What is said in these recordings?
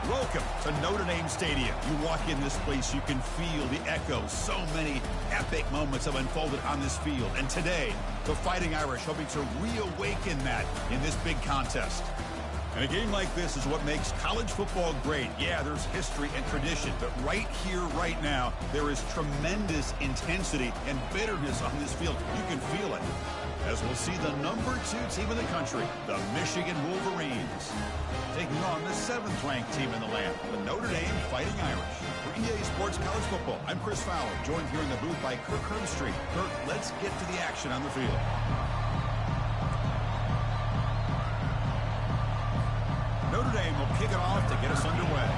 Welcome to Notre Dame Stadium. You walk in this place, you can feel the echoes. So many epic moments have unfolded on this field. And today, the Fighting Irish hoping to reawaken that in this big contest. And a game like this is what makes college football great. Yeah, there's history and tradition, but right here, right now, there is tremendous intensity and bitterness on this field. You can feel it. As we'll see the number 2 team in the country, the Michigan Wolverines, taking on the 7th-ranked team in the land, the Notre Dame Fighting Irish. For EA Sports College Football, I'm Chris Fowler, joined here in the booth by Kirk Herbstreit. Kirk, let's get to the action on the field. Notre Dame will kick it off to get us underway.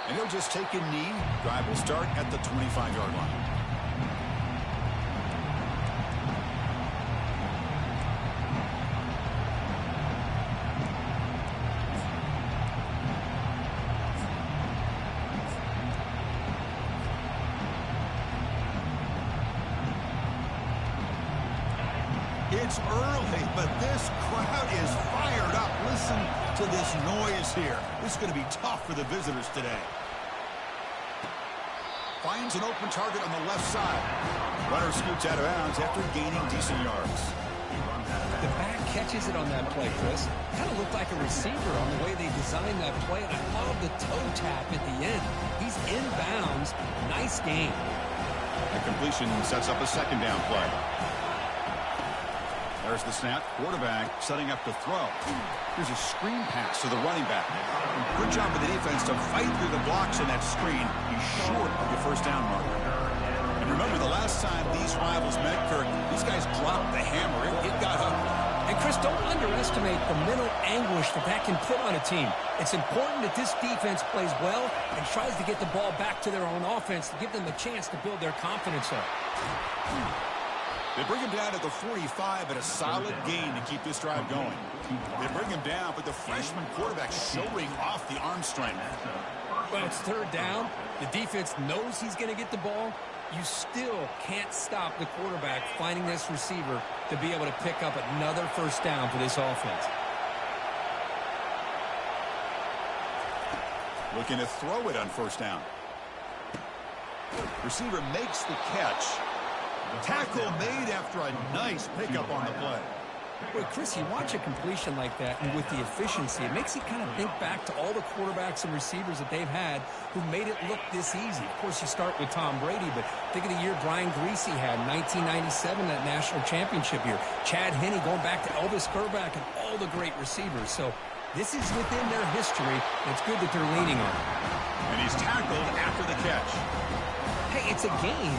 And he'll just take a knee. Drive will start at the 25-yard line. It's early, but this crowd is fired up. Listen to this noise here. This is going to be tough for the visitors today. Finds an open target on the left side. Runner scoots out of bounds after gaining decent yards. The back catches it on that play, Chris. Kind of looked like a receiver on the way they designed that play, and I love the toe tap at the end. He's inbounds. Nice game. The completion sets up a second down play. There's the snap. Quarterback setting up to throw. Here's a screen pass to the running back. Good job of the defense to fight through the blocks in that screen. He's short of the first down marker. And remember, the last time these rivals met, Kirk, these guys dropped the hammer. It got ugly. And, Chris, don't underestimate the mental anguish that can put on a team. It's important that this defense plays well and tries to get the ball back to their own offense to give them a chance to build their confidence up. They bring him down at the 45, but a solid gain to keep this drive going. They bring him down, but the freshman quarterback showing off the arm strength. Well, it's third down. The defense knows he's going to get the ball. You still can't stop the quarterback finding this receiver to be able to pick up another first down for this offense. Looking to throw it on first down. Receiver makes the catch. Tackle made after a nice pickup on the play. Well, Chris, you watch a completion like that, and with the efficiency, it makes you kind of think back to all the quarterbacks and receivers that they've had who made it look this easy. Of course, you start with Tom Brady, but think of the year Brian Greasy had in 1997, that national championship year. Chad Henne going back to Elvis Kerback and all the great receivers. So this is within their history, and it's good that they're leaning on it. And he's tackled after the catch. Hey, it's a game.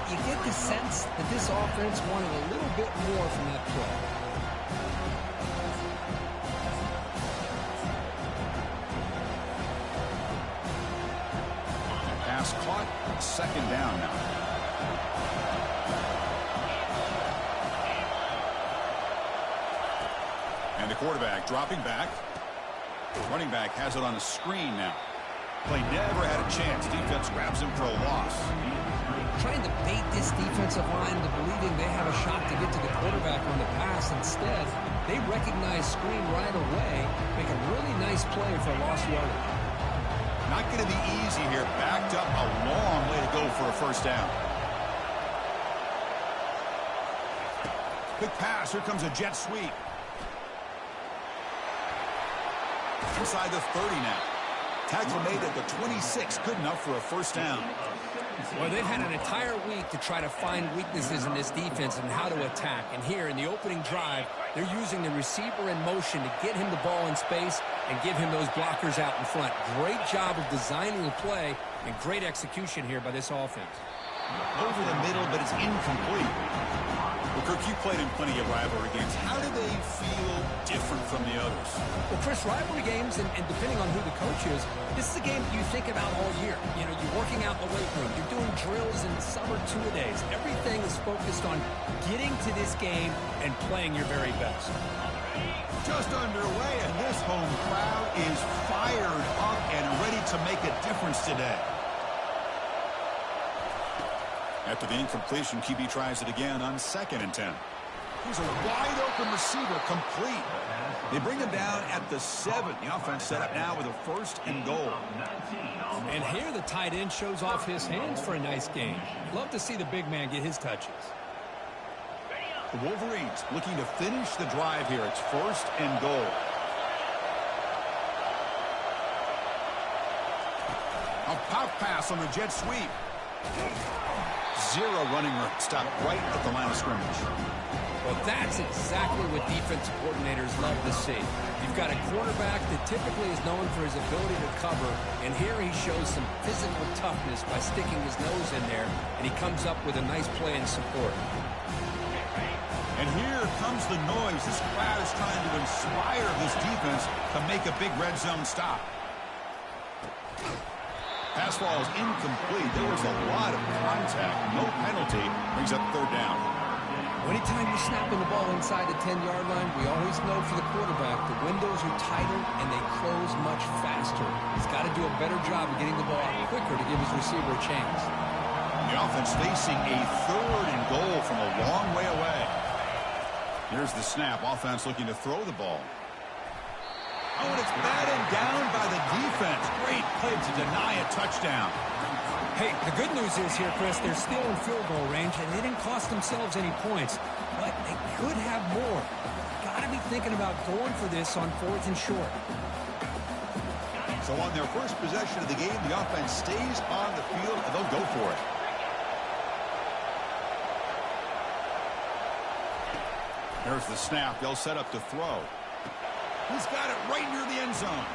You get the sense that this offense wanted a little bit more from that play. Pass caught, second down now. And the quarterback dropping back. Running back has it on a screen now. Play never had a chance. Defense grabs him for a loss. Trying to bait this defensive line into believing they have a shot to get to the quarterback on the pass. Instead, they recognize screen right away, make a really nice play for a lost yardage. Not going to be easy here. Backed up a long way to go for a first down. Quick pass. Here comes a jet sweep. Inside the 30 now. Tackle made at the 26. Good enough for a first down. Well, they've had an entire week to try to find weaknesses in this defense and how to attack. And here in the opening drive, they're using the receiver in motion to get him the ball in space and give him those blockers out in front. Great job of designing the play and great execution here by this offense. Over the middle, but it's incomplete. Well, Kirk, you played in plenty of rivalry games. How do they feel different from the others? Well, Chris, rivalry games, and depending on who the coach is, this is a game that you think about all year. You know, you're working out in the weight room. You're doing drills in summer two-a-days. Everything is focused on getting to this game and playing your very best. Just underway, and this home crowd is fired up and ready to make a difference today. After the incompletion, QB tries it again on 2nd and 10. Here's a wide-open receiver, complete. They bring him down at the 7. The offense set up now with a 1st and goal. And here the tight end shows off his hands for a nice game. Love to see the big man get his touches. The Wolverines looking to finish the drive here. It's 1st and goal. A pop pass on the jet sweep. 0 running room. Stopped right at the line of scrimmage. Well, that's exactly what defensive coordinators love to see. You've got a quarterback that typically is known for his ability to cover, and here he shows some physical toughness by sticking his nose in there, and he comes up with a nice play in support. And here comes the noise. This crowd is trying to inspire this defense to make a big red zone stop. Pass ball is incomplete. There was a lot of contact. No penalty. Brings up 3rd down. Anytime you're snapping the ball inside the 10-yard line, we always know for the quarterback the windows are tighter and they close much faster. He's got to do a better job of getting the ball out quicker to give his receiver a chance. The offense facing a 3rd and goal from a long way away. Here's the snap. Offense looking to throw the ball. Oh, and it's batted down by the defense. Great play to deny a touchdown. Hey, the good news is here, Chris, they're still in field goal range, and they didn't cost themselves any points. But they could have more. Got to be thinking about going for this on 4th and short. So on their first possession of the game, the offense stays on the field, and they'll go for it. There's the snap. They'll set up to throw. He's got it right near the end zone.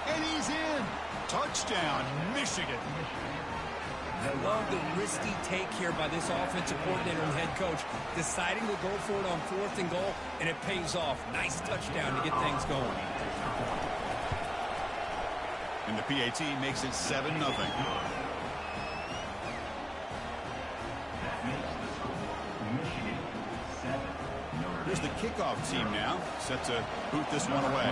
And he's in. Touchdown, Michigan. I love the risky take here by this offensive coordinator and head coach, deciding to go for it on 4th and goal, and it pays off. Nice touchdown to get things going. And the PAT makes it 7-0. Here's the kickoff team now, set to boot this one away.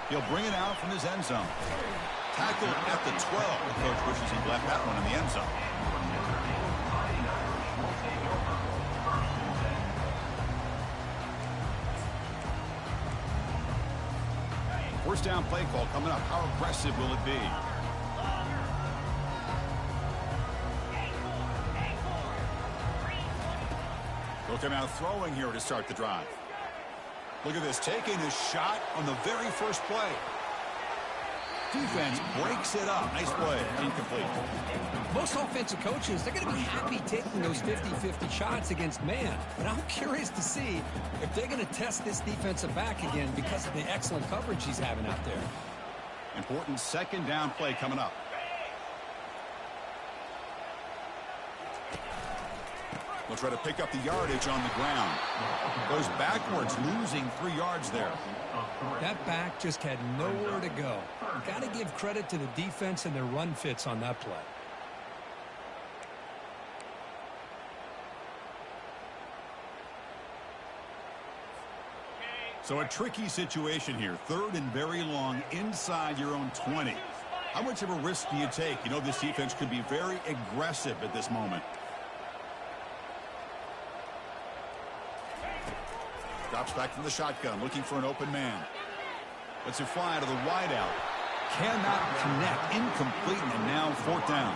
He'll bring it out from his end zone. Tackled at the 12. The coach wishes he left that one in the end zone. First down play call coming up. How aggressive will it be? They'll come out throwing here to start the drive. Look at this, taking a shot on the very first play. Defense breaks it up. Nice play. Incomplete. Most offensive coaches, they're going to be happy taking those 50-50 shots against man. But I'm curious to see if they're going to test this defensive back again because of the excellent coverage he's having out there. Important 2nd down play coming up. They'll try to pick up the yardage on the ground. Goes backwards, losing 3 yards there. That back just had nowhere to go. Got to give credit to the defense and their run fits on that play. So a tricky situation here. 3rd and very long inside your own 20. How much of a risk do you take? You know this defense could be very aggressive at this moment. Drops back from the shotgun, looking for an open man. Lets it fly to the wideout. Cannot connect. Incomplete, and now 4th down.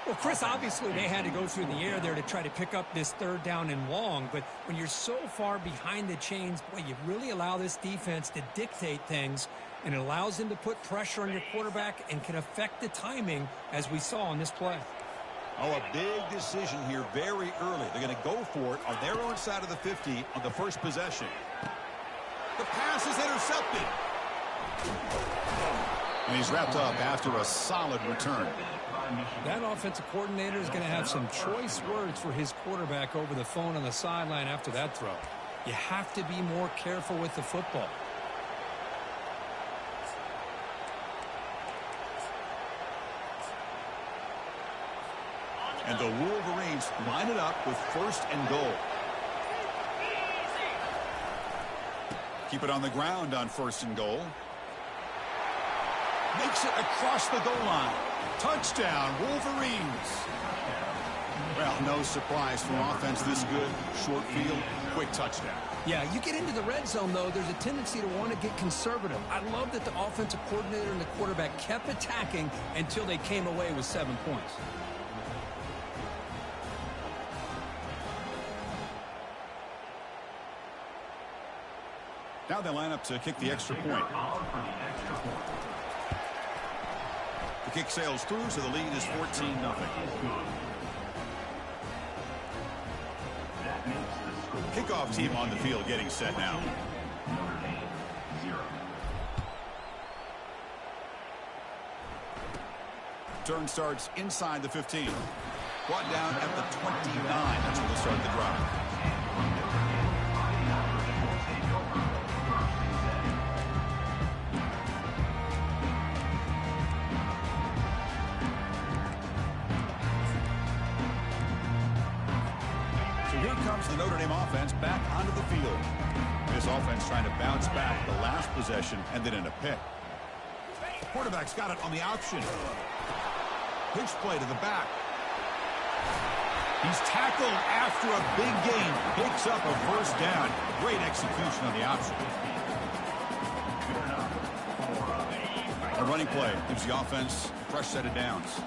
Well, Chris, obviously they had to go through the air there to try to pick up this 3rd down and long. But when you're so far behind the chains, boy, you really allow this defense to dictate things. And it allows them to put pressure on your quarterback and can affect the timing, as we saw on this play. Oh, a big decision here very early. They're going to go for it on their own side of the 50 on the first possession. The pass is intercepted. And he's wrapped up after a solid return. That offensive coordinator is going to have some choice words for his quarterback over the phone on the sideline after that throw. You have to be more careful with the football. And the Wolverines line it up with 1st and goal. Keep it on the ground on 1st and goal. Makes it across the goal line. Touchdown, Wolverines. Well, no surprise from offense this good. Short field, quick touchdown. Yeah, you get into the red zone, though, there's a tendency to want to get conservative. I love that the offensive coordinator and the quarterback kept attacking until they came away with 7 points. Now they line up to kick the extra point. The kick sails through, so the lead is 14-0. Kickoff team on the field getting set now. Turn starts inside the 15. Brought down at the 29. That's where they'll start the drive. The Notre Dame offense back onto the field. This offense trying to bounce back the last possession and then in a pick. Quarterback's got it on the option. Pitch play to the back. He's tackled after a big gain. Picks up a first down. Great execution on the option. A running play gives the offense a fresh set of downs.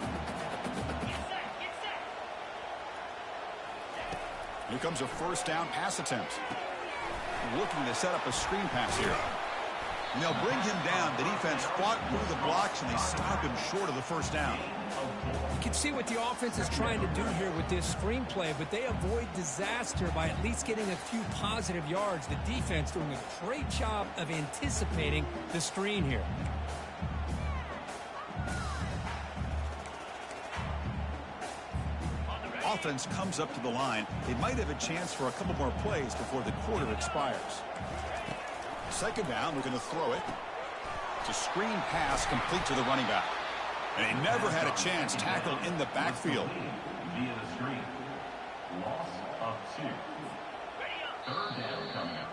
Here comes a first down pass attempt. Looking to set up a screen pass here. And they'll bring him down. The defense fought through the blocks, and they stop him short of the first down. You can see what the offense is trying to do here with this screen play, but they avoid disaster by at least getting a few positive yards. The defense doing a great job of anticipating the screen here. Offense comes up to the line. They might have a chance for a couple more plays before the quarter expires. Second down, we're going to throw it. It's a screen pass complete to the running back. And he never had a chance. Tackled in the backfield. Via the screen. Loss of 2. Third down coming up.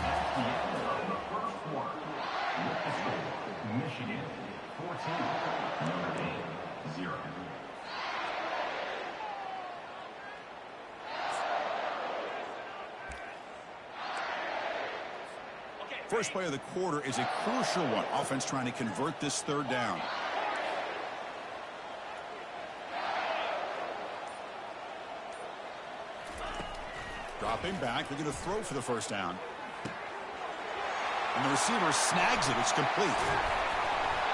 At the end of the first quarter, with the score, Michigan 14, Notre Dame 0. First play of the quarter is a crucial one. Offense trying to convert this third down. Dropping back. They're going to throw for the first down. And the receiver snags it. It's complete.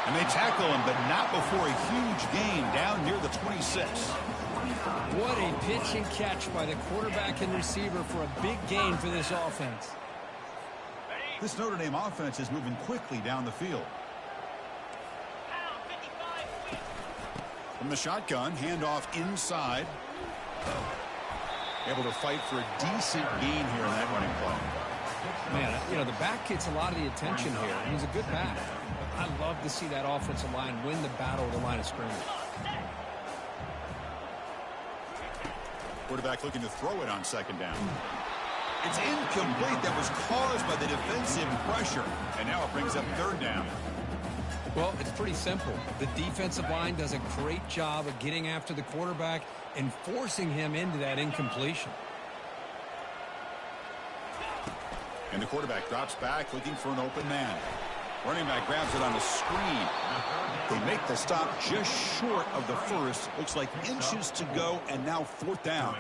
And they tackle him, but not before a huge gain down near the 26. What a pitch and catch by the quarterback and receiver for a big gain for this offense. This Notre Dame offense is moving quickly down the field. From the shotgun, handoff inside. Able to fight for a decent gain here in that running play. Man, you know, the back gets a lot of the attention here. He's a good back. I love to see that offensive line win the battle at the line of scrimmage. Quarterback looking to throw it on second down. It's incomplete. That was caused by the defensive pressure. And now it brings up third down. Well, it's pretty simple. The defensive line does a great job of getting after the quarterback and forcing him into that incompletion. And the quarterback drops back looking for an open man. Running back grabs it on the screen. They make the stop just short of the first. Looks like inches to go, and now fourth down.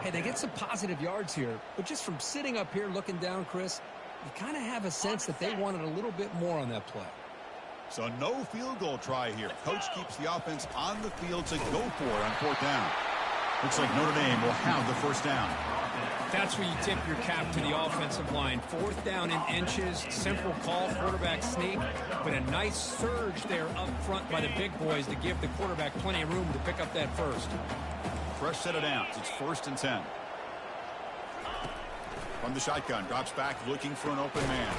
Hey, they get some positive yards here, but just from sitting up here looking down, Chris, you kind of have a sense that they wanted a little bit more on that play. So no field goal try here. Coach keeps the offense on the field to go for it on fourth down. Looks like Notre Dame will have the first down. That's where you tip your cap to the offensive line. Fourth down in inches, simple call, quarterback sneak, but a nice surge there up front by the big boys to give the quarterback plenty of room to pick up that first. Fresh set of downs. It's 1st and 10. From the shotgun, drops back looking for an open man.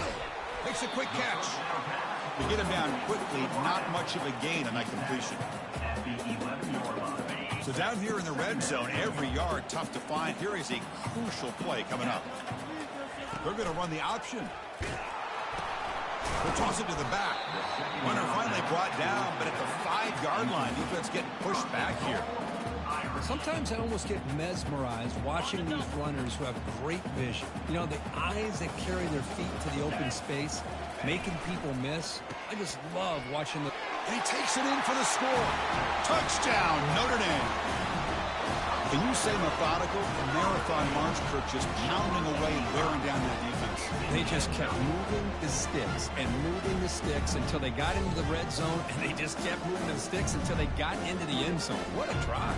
Makes a quick catch. They get him down quickly. Not much of a gain on that completion. So down here in the red zone, every yard tough to find. Here is a crucial play coming up. They're going to run the option. We'll toss it to the back. Runner finally brought down, but at the 5-yard line, defense getting pushed back here. Sometimes I almost get mesmerized watching these runners who have great vision. You know, the eyes that carry their feet to the open space, making people miss. I just love watching the... He takes it in for the score. Touchdown, Notre Dame. Can you say methodical? A marathon march, Kirk, just pounding away and wearing down that defense. They just kept moving the sticks and moving the sticks until they got into the red zone, and they just kept moving the sticks until they got into the end zone. What a drive.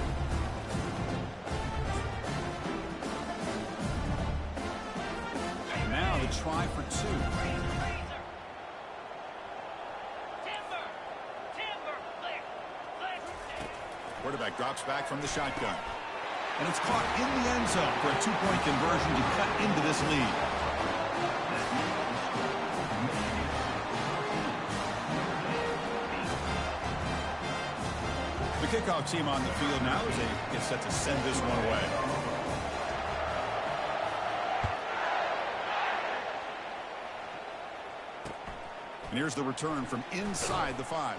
And now the try for 2. Quarterback drops back from the shotgun. And it's caught in the end zone for a 2-point conversion to cut into this lead. The kickoff team on the field now as they get set to send this one away. And here's the return from inside the 5.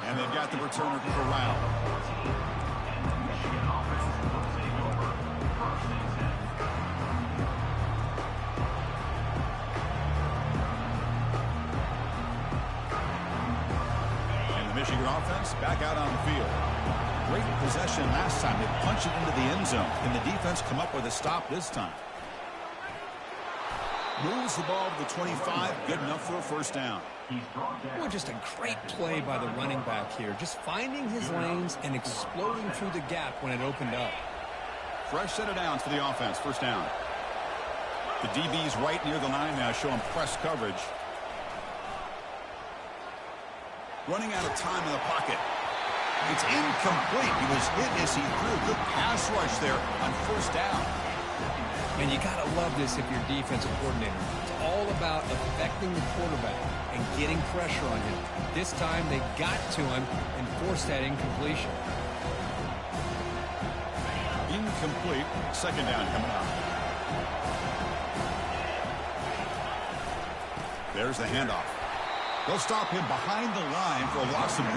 And they've got the returner corralled. Michigan offense back out on the field. Great possession last time. They punch it into the end zone. Can the defense come up with a stop this time? Moves the ball to the 25. Good enough for a first down. Well, just a great play by the running back here. Just finding his lanes and exploding through the gap when it opened up. Fresh set of downs for the offense. First down. The DB's right near the line now, showing press coverage. Running out of time in the pocket. It's incomplete. He was hit as he threw a good pass rush there on first down. And you got to love this if you're defensive coordinator. It's all about affecting the quarterback and getting pressure on him. This time they got to him and forced that incompletion. Incomplete. Second down coming up. There's the handoff. They'll stop him behind the line for a loss of 1.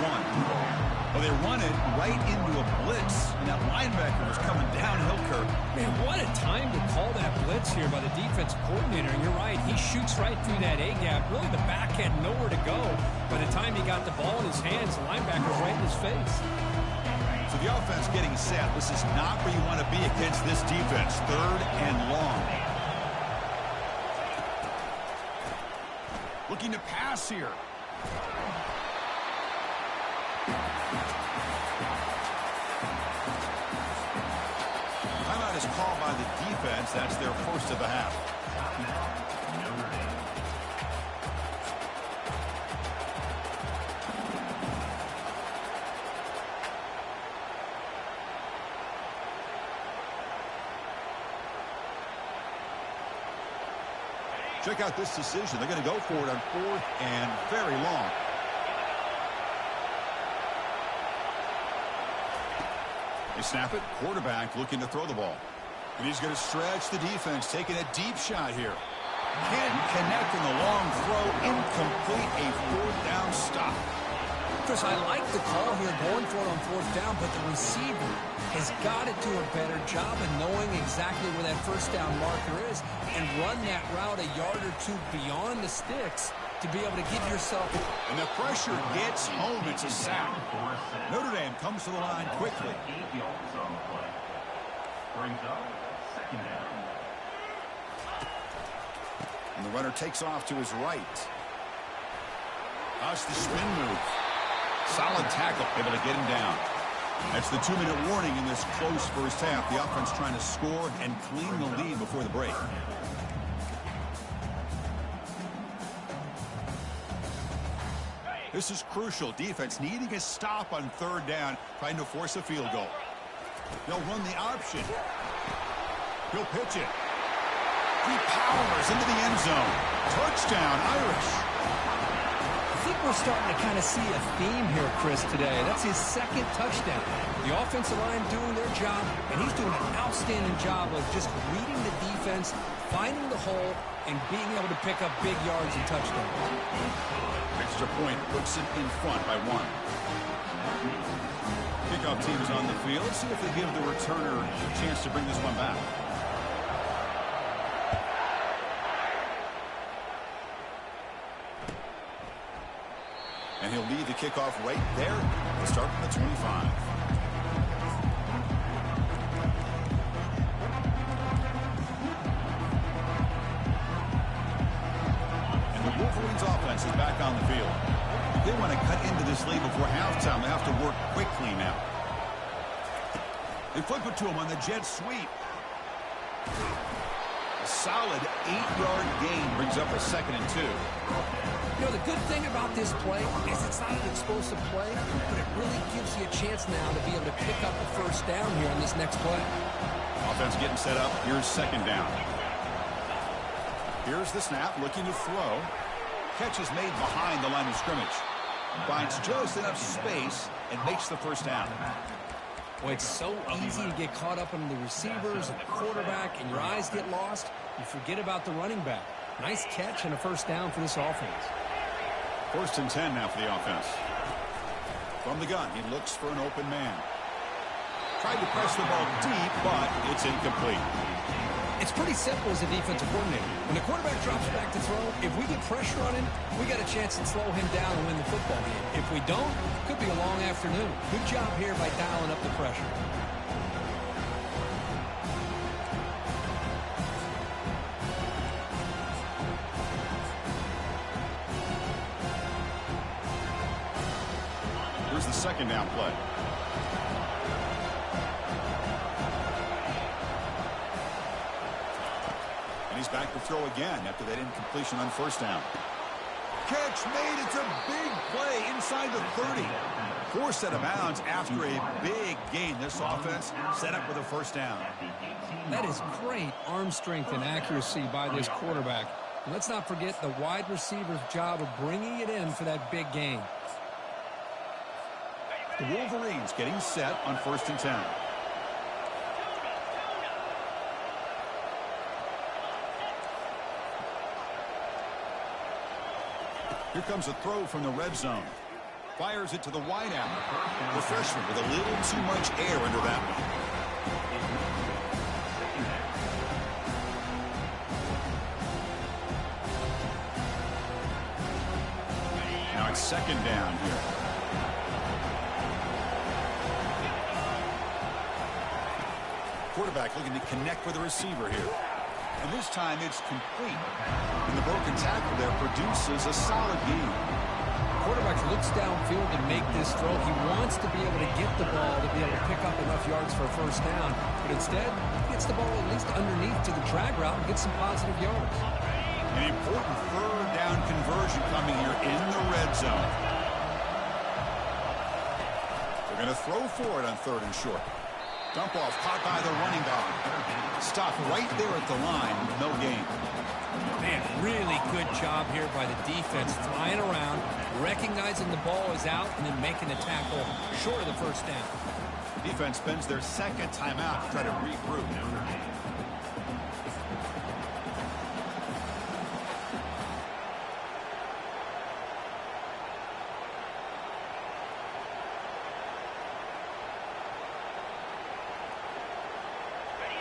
Well, they run it right into a blitz, and that linebacker was coming downhill, Kirk. Man, what a time to call that blitz here by the defensive coordinator. And you're right, he shoots right through that A-gap. Really, the back had nowhere to go. By the time he got the ball in his hands, the linebacker's right in his face. So the offense getting set. This is not where you want to be against this defense. 3rd and long. Looking to pass here. Timeout is called by the defense. That's their first of the half. Check out this decision. They're going to go for it on 4th and very long. They snap it. Quarterback looking to throw the ball. And he's going to stretch the defense, taking a deep shot here. Can't connect in the long throw. Incomplete. A 4th down stop. Chris, I like the call here, going for it on 4th down, but the receiver has got to do a better job of knowing exactly where that first down marker is and run that route a yard or 2 beyond the sticks to be able to give yourself... And the pressure gets home. It's a sack. Notre Dame comes to the line quickly. And the runner takes off to his right. That's the spin move. Solid tackle, able to get him down. That's the 2-minute warning in this close first half. The offense trying to score and clean the lead before the break. This is crucial. Defense needing a stop on 3rd down, trying to force a field goal. They'll run the option. He'll pitch it. He powers into the end zone. Touchdown, Irish. I think we're starting to kind of see a theme here, Chris, today. That's his second touchdown. The offensive line doing their job, and he's doing an outstanding job of just reading the defense, finding the hole, and being able to pick up big yards and touchdowns. Extra point puts it in front by 1. Kickoff team is on the field. Let's see if they give the returner a chance to bring this one back. And he'll lead the kickoff right there to start from the 25. And the Wolverines offense is back on the field. They want to cut into this lead before halftime. They have to work quickly now. They flip it to him on the jet sweep. A solid 8-yard gain brings up a 2nd and 2. You know, the good thing about this play is it's not an explosive play, but it really gives you a chance now to be able to pick up the first down here on this next play. Offense getting set up. Here's 2nd down. Here's the snap, looking to throw. Catch is made behind the line of scrimmage. Finds just enough space and makes the first down. Boy, it's so easy to get caught up in the receivers and the quarterback, and your eyes get lost. You forget about the running back. Nice catch and a first down for this offense. 1st and 10 now for the offense. From the gun, he looks for an open man. Tried to press the ball deep, but it's incomplete. It's pretty simple as a defensive coordinator. When the quarterback drops back to throw, if we get pressure on him, we got a chance to slow him down and win the football game. If we don't, it could be a long afternoon. Good job here by dialing up the pressure. Here's the 2nd down play. And he's back to throw again after that incompletion on 1st down. Catch made. It's a big play inside the 30. 4 set of bounds after a big gain. This offense set up with a 1st down. That is great arm strength and accuracy by this quarterback. And let's not forget the wide receiver's job of bringing it in for that big gain. The Wolverines getting set on 1st and 10. Here comes a throw from the red zone. Fires it to the wideout. The freshman with a little too much air under that one. Now it's 2nd down here. Quarterback looking to connect with the receiver here. And this time it's complete. And the broken tackle there produces a solid gain. Quarterback looks downfield to make this throw. He wants to be able to get the ball to be able to pick up enough yards for a 1st down. But instead, he gets the ball at least underneath to the drag route and gets some positive yards. An important 3rd down conversion coming here in the red zone. They're going to throw for it on 3rd and short. Dump off caught by the running back. Stopped right there at the line with no gain. Man, really good job here by the defense, flying around, recognizing the ball is out, and then making the tackle short of the 1st down. Defense spends their 2nd timeout to try to regroup.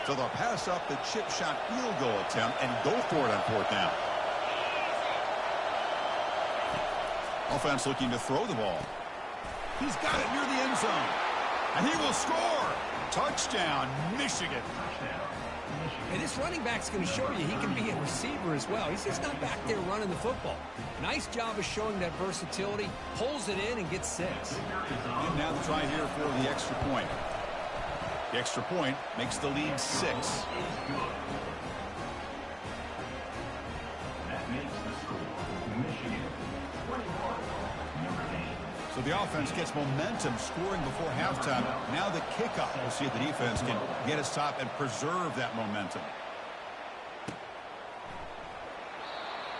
So they'll pass up the chip shot field goal attempt and go for it on 4th down. Offense looking to throw the ball. He's got it near the end zone. And he will score. Touchdown, Michigan. And this running back's going to show you he can be a receiver as well. He's just not back there running the football. Nice job of showing that versatility. Pulls it in and gets 6. And now the try here for the extra point. The extra point makes the lead 6. That makes the score Michigan 21, number 8. So the offense gets momentum scoring before halftime. Now the kickoff. We'll see if the defense can get a stop and preserve that momentum.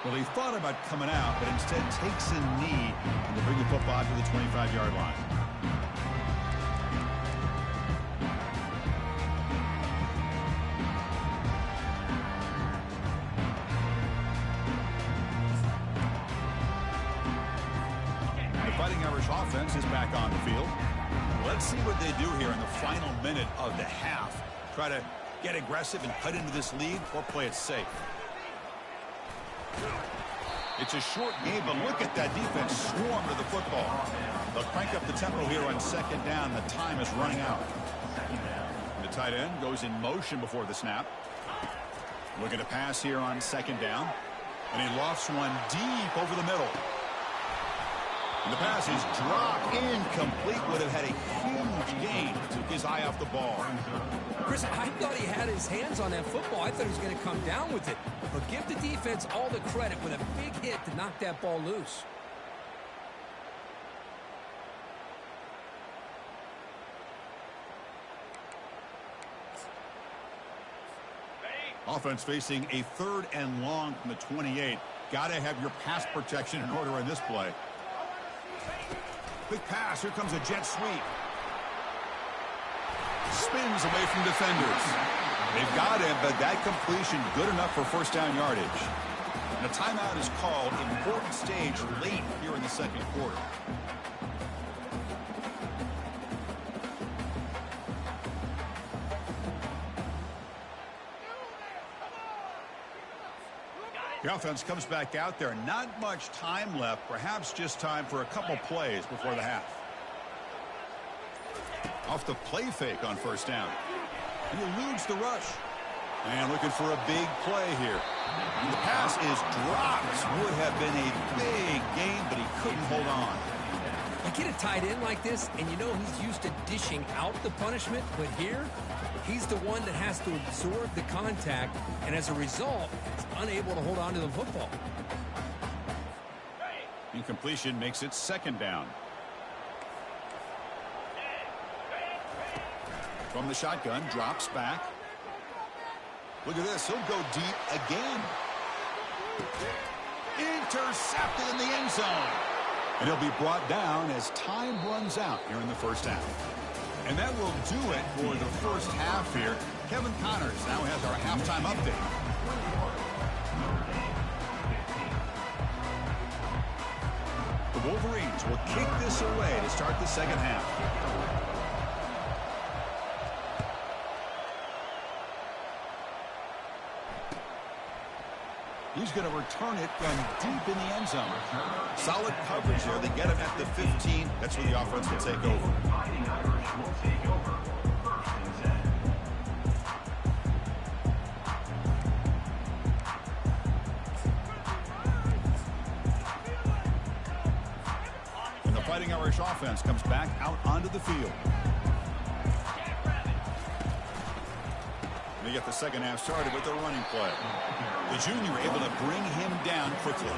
Well, he thought about coming out, but instead takes a knee and they bring the football to the 25-yard line. The Fighting Irish offense is back on the field. Let's see what they do here in the final minute of the half. Try to get aggressive and cut into this lead or play it safe. It's a short game, but look at that defense swarm to the football. They'll crank up the tempo here on second down. The time is running out. The tight end goes in motion before the snap. Looking to pass here on second down. And he lofts one deep over the middle. And the pass is dropped incomplete. Would have had a huge gain. Took his eye off the ball. Chris, I thought he had his hands on that football. I thought he was going to come down with it. But give the defense all the credit with a big hit to knock that ball loose. Offense facing a 3rd and long from the 28. Got to have your pass protection in order in this play. Quick pass. Here comes a jet sweep. Spins away from defenders. They've got him, but that completion good enough for first down yardage. And a timeout is called. Important stage late here in the second quarter. The offense comes back out there. Not much time left. Perhaps just time for a couple plays before the half. Off the play fake on first down. He eludes the rush. And looking for a big play here. And the pass is dropped. Would have been a big gain, but he couldn't hold on. You get a tight end like this, and you know he's used to dishing out the punishment, but here, he's the one that has to absorb the contact, and as a result, is unable to hold on to the football. Incompletion makes it second down. From the shotgun, drops back. Look at this. He'll go deep again. Intercepted in the end zone. And he'll be brought down as time runs out here in the first half. And that will do it for the first half here. Kevin Connors now has our halftime update. The Wolverines will kick this away to start the second half. He's going to return it from deep in the end zone. Solid coverage there. They get him at the 15. That's where the offense will take over. And the Fighting Irish offense comes back out onto the field. They get the second half started with their running play. The junior able to bring him down quickly.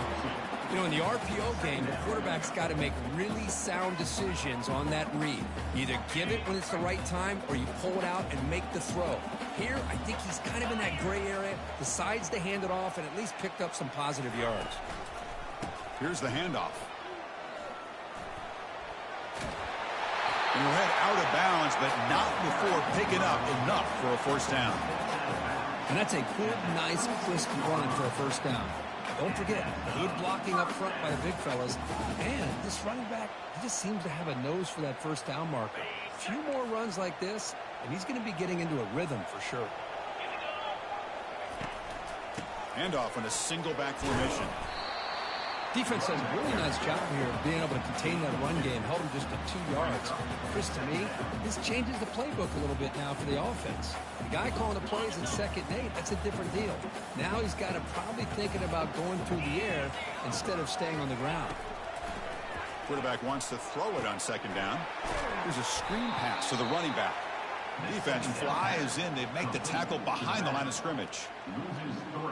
You know, in the RPO game, the quarterback's got to make really sound decisions on that read. You either give it when it's the right time or you pull it out and make the throw. Here, I think he's kind of in that gray area, decides to hand it off and at least picked up some positive yards. Here's the handoff. And we'll head out of bounds, but not before picking up enough for a first down. And that's a good, nice, crisp run for a first down. Don't forget, good blocking up front by the big fellas. And this running back, he just seems to have a nose for that first down marker. A few more runs like this, and he's going to be getting into a rhythm for sure. Handoff in a single back formation. Defense does a really nice job here of being able to contain that run game, held him just to 2 yards. Chris, to me, this changes the playbook a little bit now for the offense. The guy calling the plays in 2nd and 8, that's a different deal. Now he's got to probably thinking about going through the air instead of staying on the ground. Quarterback wants to throw it on second down. There's a screen pass to the running back. Defense flies in. They make the tackle behind the line of scrimmage.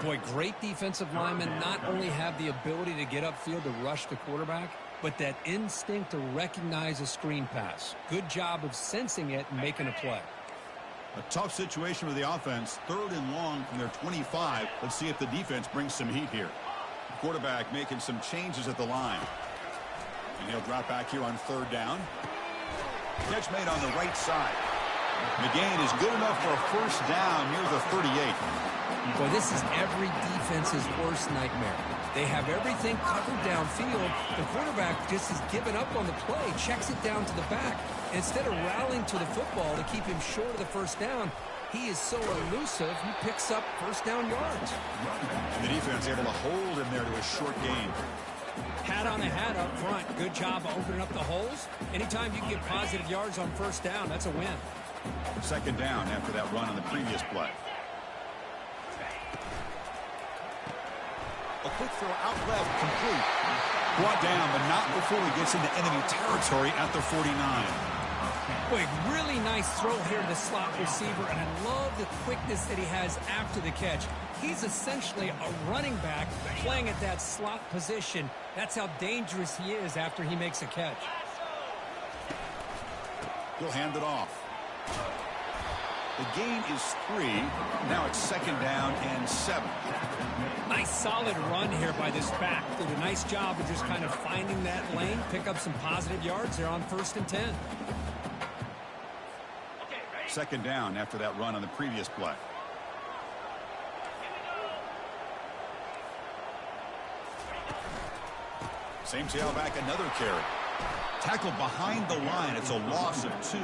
Boy, great defensive linemen not only have the ability to get upfield to rush the quarterback, but that instinct to recognize a screen pass. Good job of sensing it and making a play. A tough situation for the offense. 3rd and long from their 25. Let's see if the defense brings some heat here. Quarterback making some changes at the line. And he'll drop back here on third down. Catch made on the right side. McGain is good enough for a first down near the 38. Boy, this is every defense's worst nightmare. They have everything covered downfield. The quarterback just has given up on the play, checks it down to the back. Instead of rallying to the football to keep him short of the first down, he is so elusive, he picks up first down yards. And the defense able to hold him there to a short gain. Hat on a hat up front. Good job of opening up the holes. Anytime you can get positive yards on first down, that's a win. Second down after that run on the previous play. A quick throw out left, complete. Brought down, but not before he gets into enemy territory at the 49. Boy, really nice throw here to the slot receiver, and I love the quickness that he has after the catch. He's essentially a running back playing at that slot position. That's how dangerous he is after he makes a catch. He'll hand it off. The gain is 3. Now it's second down and 7. Nice solid run here by this back. Did a nice job of just kind of finding that lane, pick up some positive yards there on 1st and 10. Second down after that run on the previous play. Same tailback, another carry. Tackled behind the line. It's a loss of 2.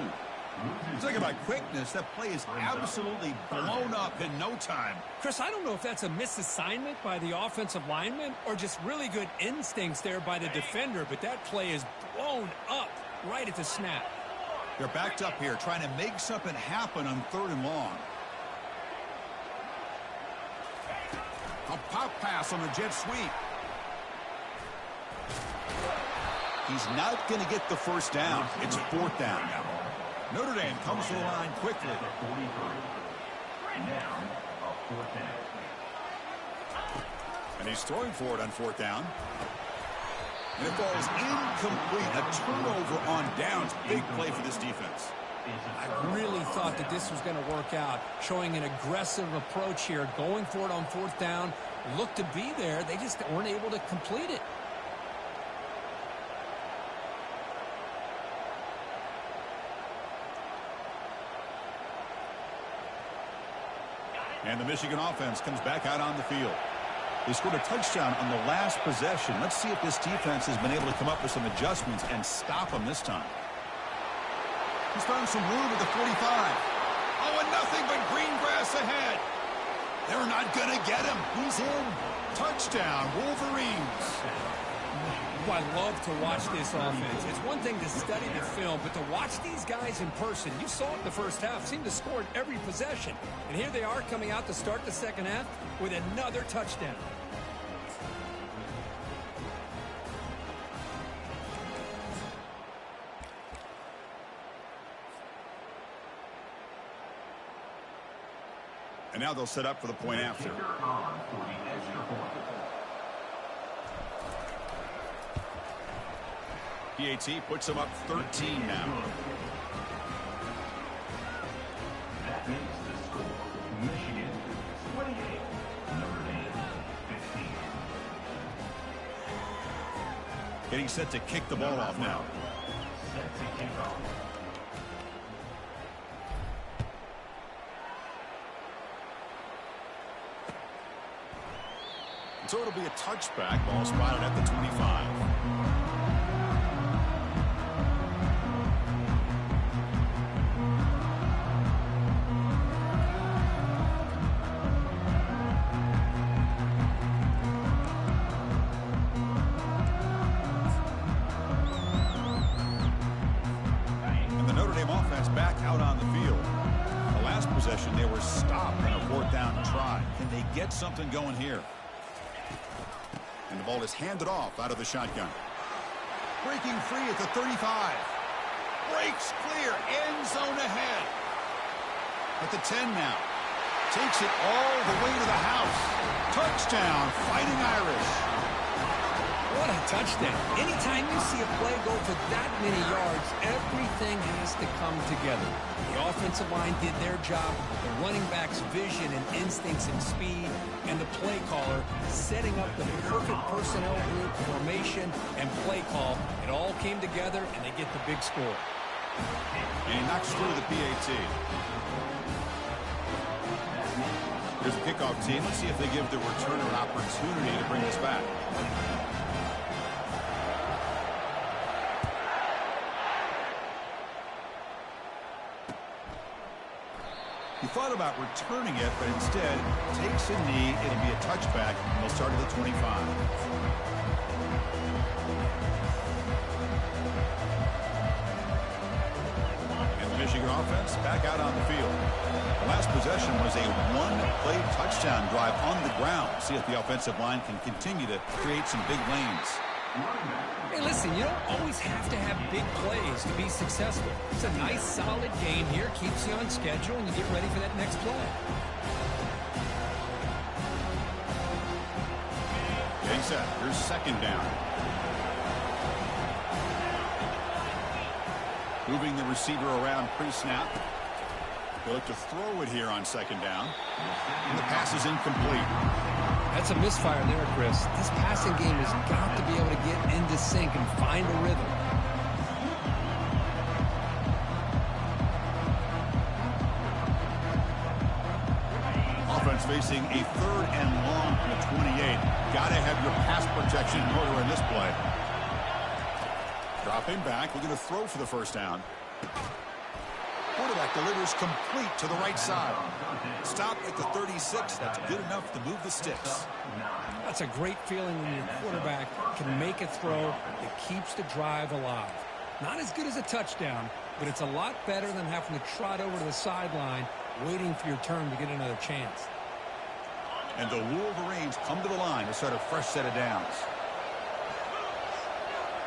Talking about quickness, that play is absolutely blown up in no time. Chris, I don't know if that's a misassignment by the offensive lineman or just really good instincts there by the defender, but that play is blown up right at the snap. They're backed up here trying to make something happen on 3rd and long. A pop pass on the jet sweep. He's not going to get the first down. It's 4th down now. Notre Dame comes to the line quickly. And he's throwing for it on 4th down. And it falls incomplete. A turnover on downs. Big play for this defense. I really thought that this was going to work out, showing an aggressive approach here, going for it on 4th down. Looked to be there. They just weren't able to complete it. And the Michigan offense comes back out on the field. They scored a touchdown on the last possession. Let's see if this defense has been able to come up with some adjustments and stop them this time. He's found some room at the 45. Oh, and nothing but green grass ahead. They're not going to get him. He's in. Touchdown, Wolverines. I love to watch this offense. It's one thing to study the film, but to watch these guys in person, you saw it in the first half, seemed to score every possession. And here they are coming out to start the second half with another touchdown. And now they'll set up for the point after. PAT puts them up 13 now. That makes the score Michigan 28, Notre Dame 15. Getting set to kick the ball off now. Set to kick off. So it'll be a touchback. Ball spotted at the 25. And the Notre Dame offense back out on the field. The last possession, they were stopped on a 4th down try. Can they get something going here? And the ball is handed off out of the shotgun. Breaking free at the 35. Breaks clear. End zone ahead. At the 10 now. Takes it all the way to the house. Touchdown, Fighting Irish. What a touchdown. Anytime you see a play go for that many yards, everything has to come together. The offensive line did their job, the running back's vision and instincts and speed, and the play caller setting up the perfect personnel group, formation, and play call. It all came together, and they get the big score. And he knocks through the PAT. Here's the kickoff team. Let's see if they give the returner an opportunity to bring this back. He thought about returning it, but instead takes a knee. It'll be a touchback, and they'll start at the 25. And the Michigan offense back out on the field. The last possession was a one-play touchdown drive on the ground. See if the offensive line can continue to create some big lanes. Hey, listen, you don't always have to have big plays to be successful. It's a nice, solid game here. Keeps you on schedule, and you get ready for that next play. Getting set. Here's second down. Moving the receiver around pre-snap. They look to throw it here on second down. And the pass is incomplete. That's a misfire there, Chris. This passing game has got to be able to get into sync and find a rhythm. Offense facing a 3rd and long from the 28. Got to have your pass protection in order in this play. Dropping back, looking to throw for the first down. Quarterback delivers complete to the right side. Stop at the 36. That's good enough to move the sticks. That's a great feeling when your quarterback can make a throw that keeps the drive alive. Not as good as a touchdown, but it's a lot better than having to trot over to the sideline waiting for your turn to get another chance. And the Wolverines come to the line to start a fresh set of downs.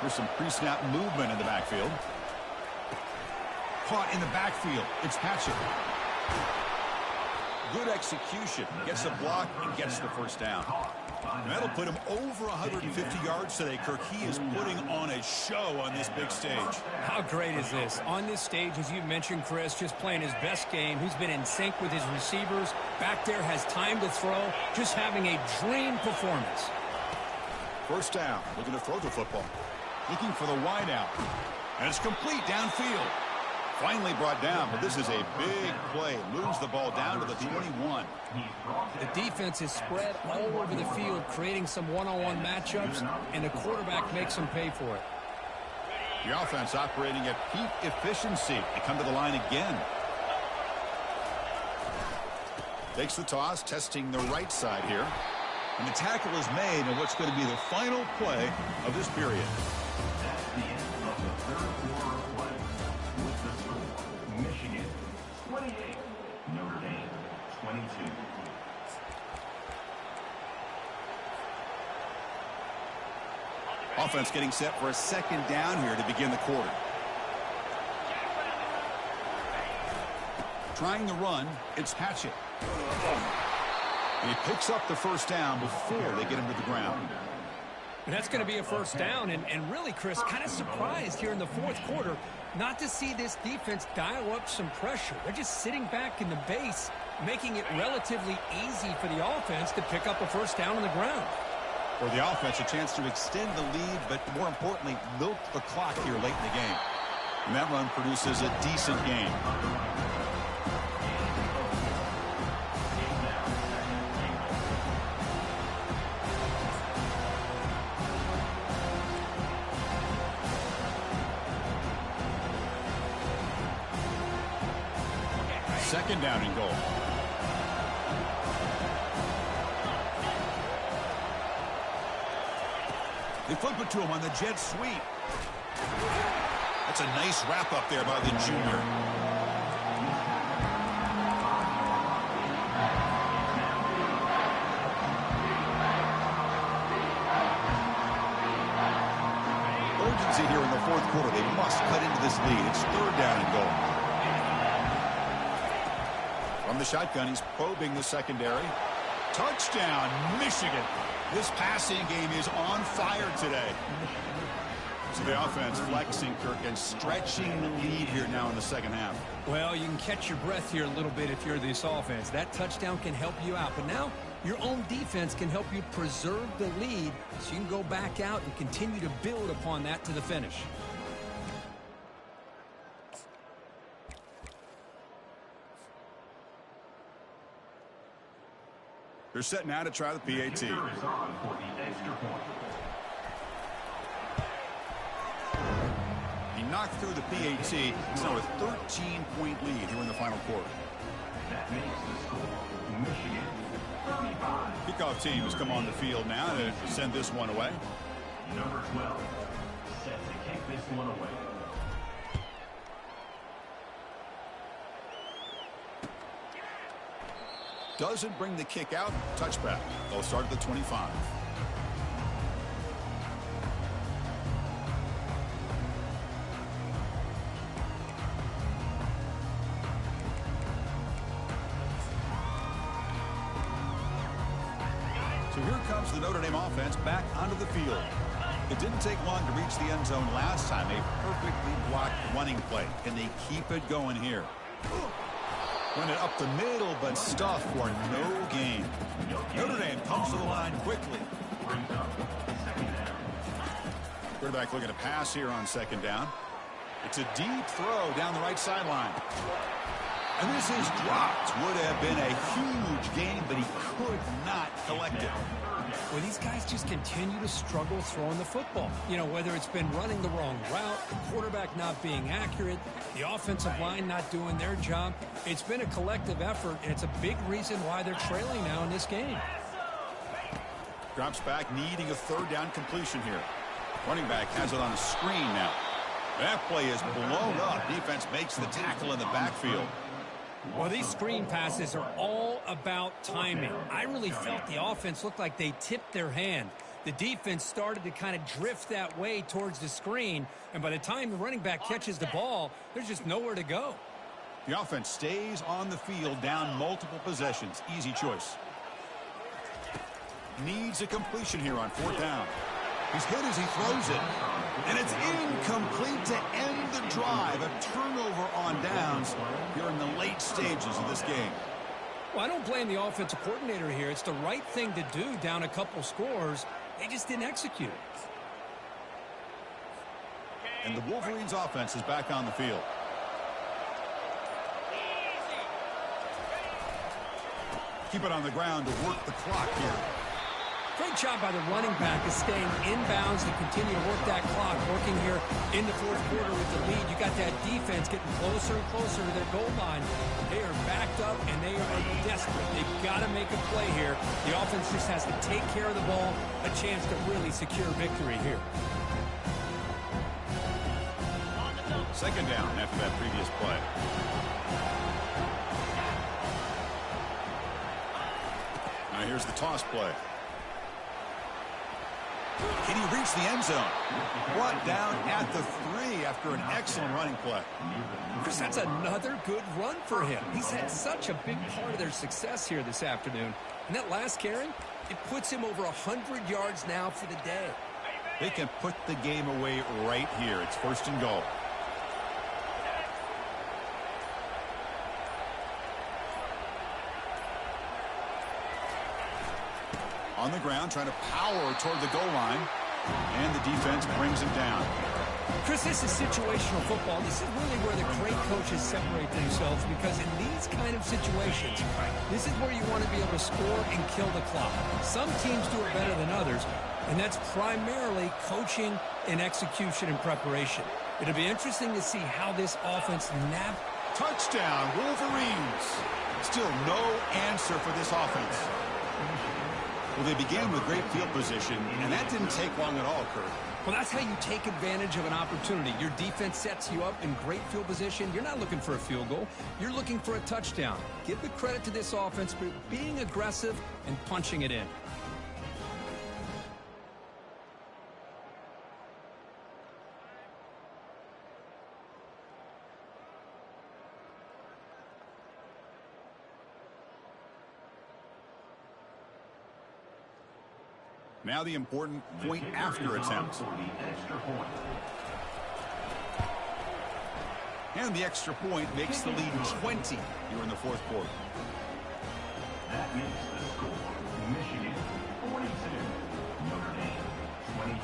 There's some pre-snap movement in the backfield. Caught in the backfield. It's Patchett. Good execution. Gets a block and gets the first down. And that'll put him over 150 yards today, Kirk. He is putting on a show on this big stage. How great is this? On this stage, as you mentioned, Chris, just playing his best game. He's been in sync with his receivers. Back there, has time to throw. Just having a dream performance. First down. Looking to throw the football. Looking for the wide out. And it's complete downfield. Finally brought down, but this is a big play. Moves the ball down to the 21. The defense is spread all over the field, creating some one-on-one matchups, and the quarterback makes them pay for it. The offense operating at peak efficiency. They come to the line again. Takes the toss, testing the right side here. And the tackle is made in what's going to be the final play of this period. That's the end of the third quarter of play. With the score, Michigan 28, Notre Dame 22. Offense getting set for a second down here to begin the quarter. Trying the run, it's Patchett. And he picks up the first down before they get him to the ground. And that's going to be a first down. And really, Chris, kind of surprised here in the fourth quarter not to see this defense dial up some pressure. They're just sitting back in the base, making it relatively easy for the offense to pick up a first down on the ground. For the offense, a chance to extend the lead, but more importantly, milk the clock here late in the game. And that run produces a decent gain. Second down and goal. They flip it to him on the jet sweep. That's a nice wrap up there by the junior. Urgency here in the fourth quarter. They must cut into this lead. It's third down and goal. From the shotgun, he's probing the secondary. Touchdown, Michigan. This passing game is on fire today. So the offense flexing, Kirk, and stretching the lead here now in the second half. Well, you can catch your breath here a little bit if you're this offense. That touchdown can help you out. But now your own defense can help you preserve the lead so you can go back out and continue to build upon that to the finish. They're set now to try the PAT. He knocked through the PAT. It's now a 13-point lead here in the final quarter. That makes the score Michigan 35. Kickoff team has come on the field now to send this one away. Number 12 set to kick this one away. Doesn't bring the kick out. Touchback. They'll start at the 25. So here comes the Notre Dame offense back onto the field. It didn't take long to reach the end zone last time. A perfectly blocked running play. Can they keep it going here? Run it up the middle, but stuffed for no gain. Notre Dame comes to the line quickly. Quarterback looking to pass here on second down. It's a deep throw down the right sideline. And this is dropped. Would have been a huge gain, but he could not collect it. Well, these guys just continue to struggle throwing the football. You know, whether it's been running the wrong route, the quarterback not being accurate, the offensive line not doing their job. It's been a collective effort, and it's a big reason why they're trailing now in this game. Drops back, needing a third down completion here. Running back has it on a screen now. That play is blown up. Defense makes the tackle in the backfield. Well, these screen passes are all about timing. I really felt the offense looked like they tipped their hand. The defense started to kind of drift that way towards the screen, and by the time the running back catches the ball, there's just nowhere to go. The offense stays on the field down multiple possessions. Easy choice. Needs a completion here on fourth down. He's hit as he throws it. And it's incomplete to end the drive. A turnover on downs here in the late stages of this game. Well, I don't blame the offensive coordinator here. It's the right thing to do down a couple scores. They just didn't execute it. And the Wolverines offense is back on the field. Keep it on the ground to work the clock here. Great job by the running back is staying inbounds to continue to work that clock, working here in the fourth quarter with the lead. You got that defense getting closer and closer to their goal line. They are backed up, and they are desperate. They've got to make a play here. The offense just has to take care of the ball, a chance to really secure victory here. Second down after that previous play. Now here's the toss play. Can he reach the end zone? Brought down at the 3 after an excellent running play. Chris, that's another good run for him. He's had such a big part of their success here this afternoon. And that last carry, it puts him over 100 yards now for the day. They can put the game away right here. It's first and goal. On the ground, trying to power toward the goal line. And the defense brings him down. Chris, this is situational football. This is really where the great coaches separate themselves, because in these kind of situations, this is where you want to be able to score and kill the clock. Some teams do it better than others, and that's primarily coaching and execution and preparation. It'll be interesting to see how this offense Touchdown, Wolverines. Still no answer for this offense. Well, they began with great field position, and that didn't take long at all, Kurt. Well, that's how you take advantage of an opportunity. Your defense sets you up in great field position. You're not looking for a field goal. You're looking for a touchdown. Give the credit to this offense for being aggressive and punching it in. Now the important point after attempt. And the extra point makes the lead 20 here in the fourth quarter. That makes the score Michigan 42, Notre Dame 22.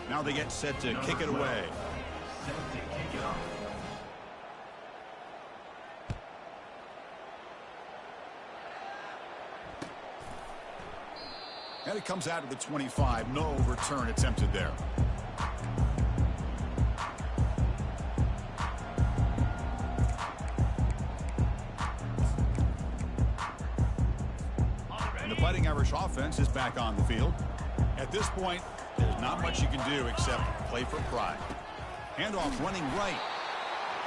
Now they get set to kick it away. Set to kick it off. And it comes out of the 25. No return attempted there. And the Fighting Irish offense is back on the field. At this point, there's not much you can do except play for pride. Handoff running right.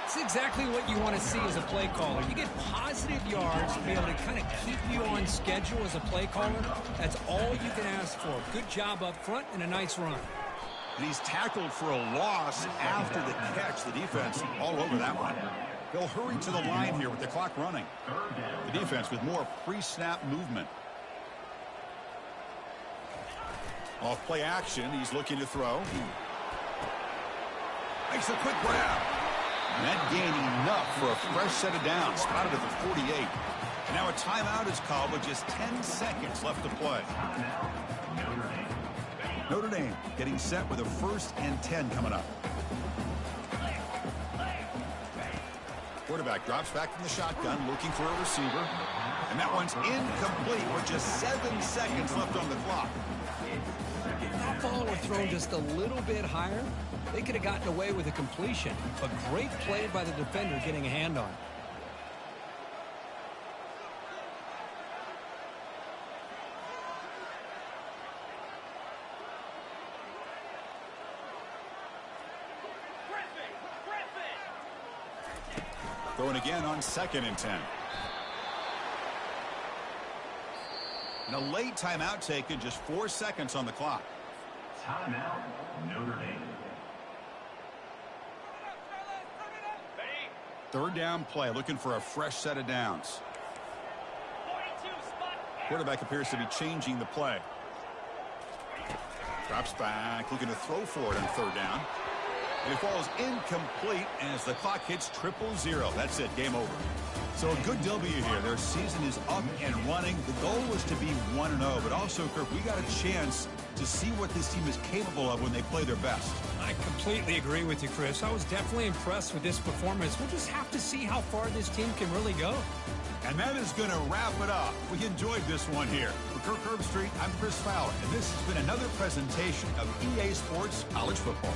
It's exactly what you want to see as a play caller. You get positive yards to be able to kind of keep you on schedule as a play caller. That's all you can ask for. Good job up front and a nice run. And he's tackled for a loss after the catch. The defense all over that one. They'll hurry to the line here with the clock running. The defense with more pre-snap movement. Off play action, he's looking to throw. Makes a quick grab. And that gained enough for a fresh set of downs. Spotted at the 48. And now a timeout is called with just 10 seconds left to play. Notre Dame getting set with a 1st and 10 coming up. Quarterback drops back from the shotgun, looking for a receiver. And that one's incomplete with just 7 seconds left on the clock. If that ball were thrown just a little bit higher, they could have gotten away with a completion. But great play by the defender getting a hand on it. Throwing again on 2nd and 10. And a late timeout taken, just 4 seconds on the clock. Timeout, Notre Dame. 3rd down play, looking for a fresh set of downs. Quarterback appears to be changing the play. Drops back, looking to throw for it on 3rd down. And it falls incomplete as the clock hits 0-0. That's it, game over. So a good W here. Their season is up and running. The goal was to be 1-0, but also, Kirk, we got a chance to see what this team is capable of when they play their best. I completely agree with you, Chris. I was definitely impressed with this performance. We'll just have to see how far this team can really go. And that is going to wrap it up. We enjoyed this one here. For Kirk Herbstreit, I'm Chris Fowler, and this has been another presentation of EA Sports College Football.